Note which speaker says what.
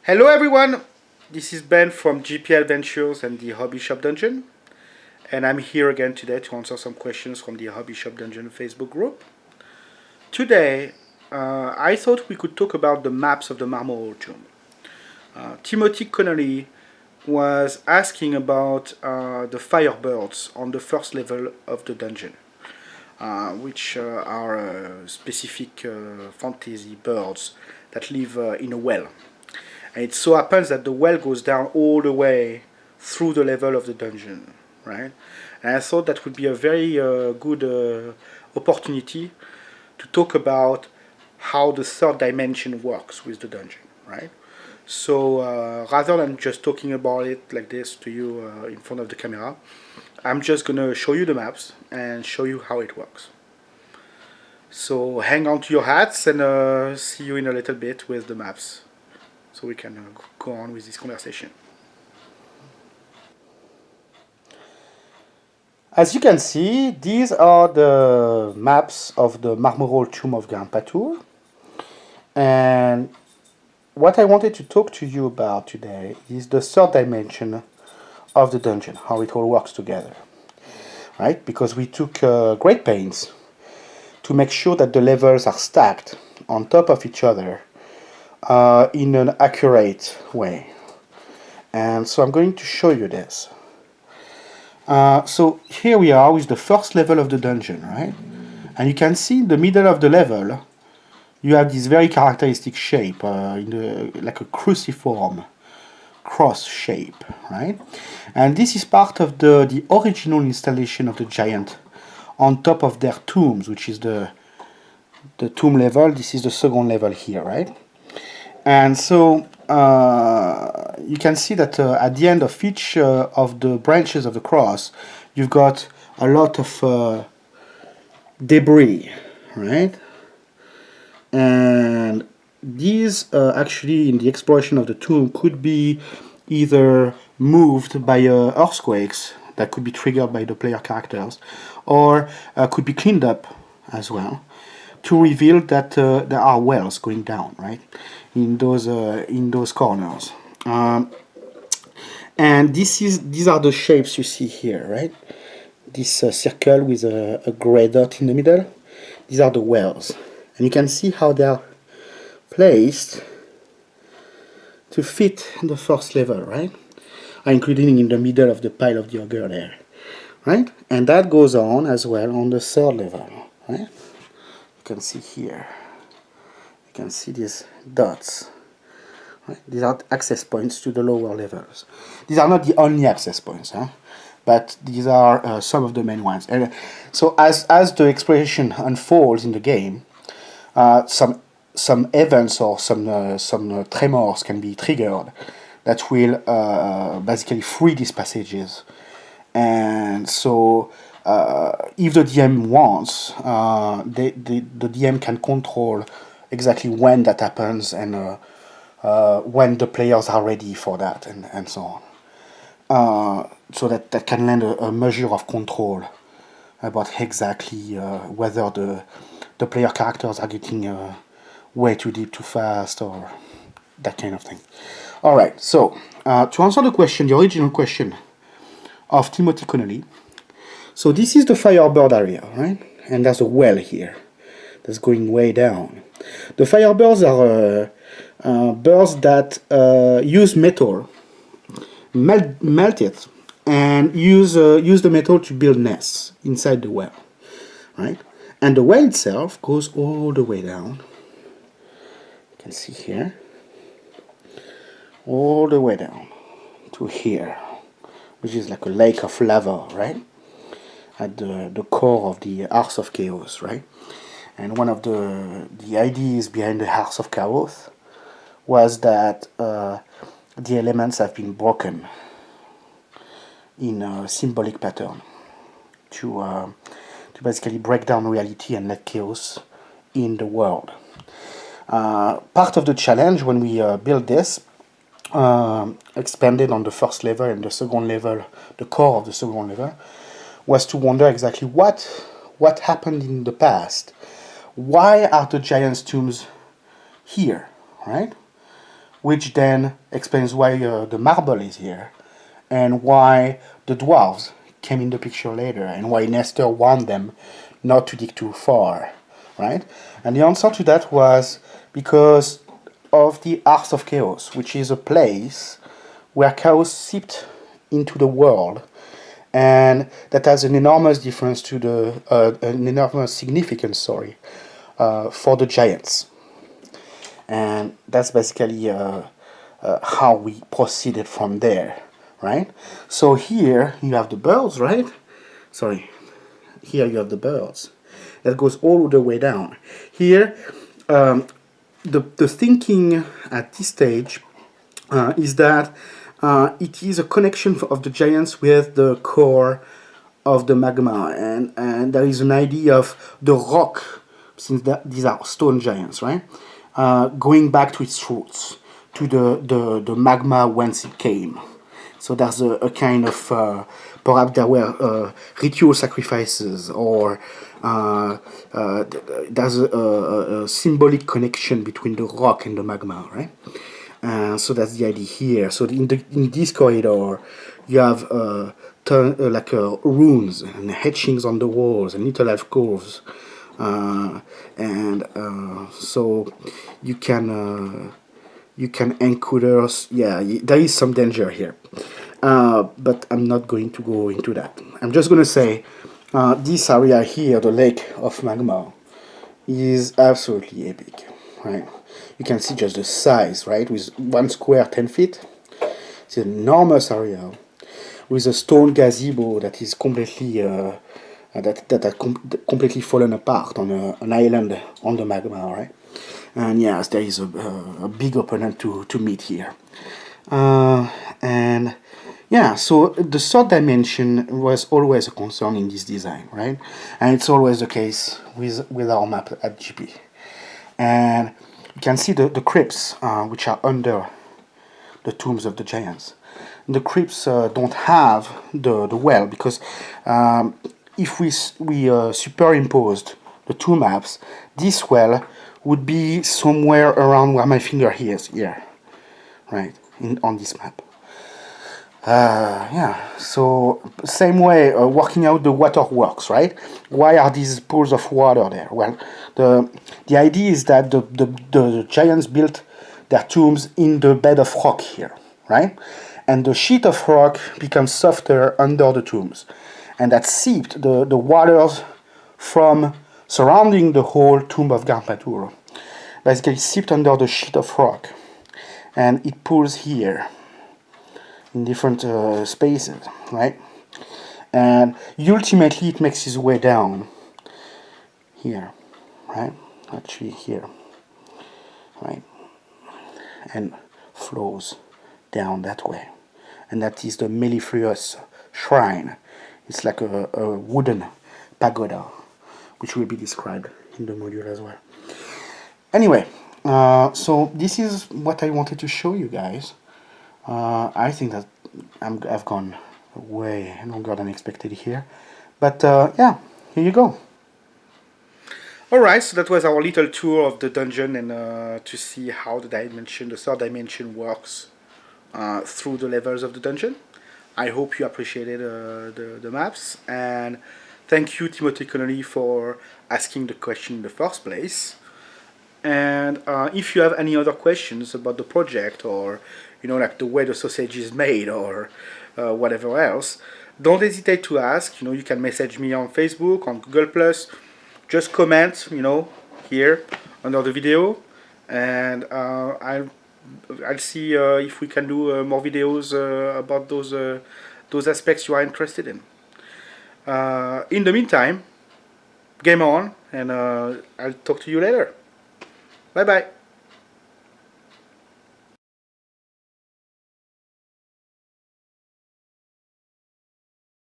Speaker 1: Hello everyone, this is Ben from GP Adventures and the Hobby Shop Dungeon, and I'm here again today to answer some questions from the Hobby Shop Dungeon Facebook group. Today, I thought we could talk about the maps of the Marmoreal Tomb. Timothy Connolly was asking about the firebirds on the first level of the dungeon, which are specific fantasy birds that live in a well. And it so happens that the well goes down all the way through the level of the dungeon, right? And I thought that would be a very good opportunity to talk about how the third dimension works with the dungeon, right? So rather than just talking about it like this to you in front of the camera, I'm just gonna show you the maps and show you how it works. So hang on to your hats and see you in a little bit with the maps, so we can go on with this conversation. As you can see, these are the maps of the Marmoreal Tomb of Grandpa Tour. And what I wanted to talk to you about today is the third dimension of the dungeon, how it all works together. Right? Because we took great pains to make sure that the levels are stacked on top of each other in an accurate way. And so I'm going to show you this. So here we are with the first level of the dungeon, right? And you can see in the middle of the level, you have this very characteristic shape, like a cruciform cross shape, right? And this is part of the original installation of the giant on top of their tombs, which is the tomb level. This is the second level here, right? And so you can see that at the end of each of the branches of the cross, you've got a lot of debris, right? And these actually, in the exploration of the tomb, could be either moved by earthquakes that could be triggered by the player characters, or could be cleaned up as well, to reveal that there are wells going down, right, in those corners. And these are the shapes you see here, right? This circle with a gray dot in the middle. These are the wells, and you can see how they are placed to fit the first level, right? Including in the middle of the pile of the ogre there, right? And that goes on as well on the third level, right? You can see here. You can see these dots. Right? These are access points to the lower levels. These are not the only access points, huh? But these are some of the main ones. And so as the exploration unfolds in the game, some events or some tremors can be triggered that will basically free these passages. And so if the DM wants, the DM can control exactly when that happens and when the players are ready for that, and so on. So that can lend a measure of control about exactly whether the player characters are getting way too deep too fast, or that kind of thing. Alright, so to answer the question, the original question of Timothy Connolly, so this is the Firebird area, right? And there's a well here that's going way down. The Firebirds are birds that use metal, melt it, and use the metal to build nests inside the well, right? And the well itself goes all the way down. You can see here, all the way down to here, which is like a lake of lava, right? At the core of the Hearth of Chaos, right? And one of the ideas behind the Hearth of Chaos was that the elements have been broken in a symbolic pattern to basically break down reality and let chaos in the world. Part of the challenge when we built this, expanded on the first level and the second level, the core of the second level, was to wonder exactly what happened in the past. Why are the giants' tombs here, right? which then explains why the marble is here, and why the dwarves came in the picture later, and why Nestor warned them not to dig too far, right? And the answer to that was because of the Arts of Chaos, which is a place where chaos seeped into the world, and that has an enormous difference to an enormous significance, for the giants. And that's basically how we proceeded from there, right? So here you have the birds, right? Sorry, here you have the birds. That goes all the way down. Here, the thinking at this stage is that it is a connection of the giants with the core of the magma, and there is an idea of the rock, since these are stone giants, right? Going back to its roots, to the magma whence it came. So there's a kind of, perhaps there were ritual sacrifices, or there's a symbolic connection between the rock and the magma, right? So that's the idea here. So in this corridor, you have runes and etchings on the walls and little alcoves, and so you can encounter. Yeah, there is some danger here, but I'm not going to go into that. I'm just going to say this area here, the lake of magma, is absolutely epic, right? You can see just the size, right? With 1 square 10 feet, it's an enormous area with a stone gazebo that is completely completely fallen apart on an island on the magma, right? And yes, there is a big opponent to meet here. And yeah, so the third dimension was always a concern in this design, right? And it's always the case with our map at GP. And you can see the crypts, which are under the tombs of the giants. The crypts don't have the well, because if we superimposed the two maps, this well would be somewhere around where my finger is here, right, on this map. Yeah, so same way, working out the waterworks, right? Why are these pools of water there? Well, the idea is that the giants built their tombs in the bed of rock here, right? And the sheet of rock becomes softer under the tombs, and that seeped the waters from surrounding the whole tomb of Garpatur. Basically seeped under the sheet of rock, and it pools here in different spaces, right? And ultimately it makes its way down here, right? Actually here, right? And flows down that way. And that is the mellifluous shrine. It's like a wooden pagoda, which will be described in the module as well. Anyway, so this is what I wanted to show you guys. I think that I've gone way longer than expected here, but yeah, here you go. Alright, so that was our little tour of the dungeon, and to see how the third dimension works through the levels of the dungeon. I hope you appreciated the maps, and thank you, Timothy Connolly, for asking the question in the first place. And if you have any other questions about the project, or like the way the sausage is made, or whatever else, don't hesitate to ask. You can message me on Facebook, on Google+. Just comment, here under the video, and I'll see if we can do more videos about those aspects you are interested in. In the meantime, game on, and I'll talk to you later. Bye bye.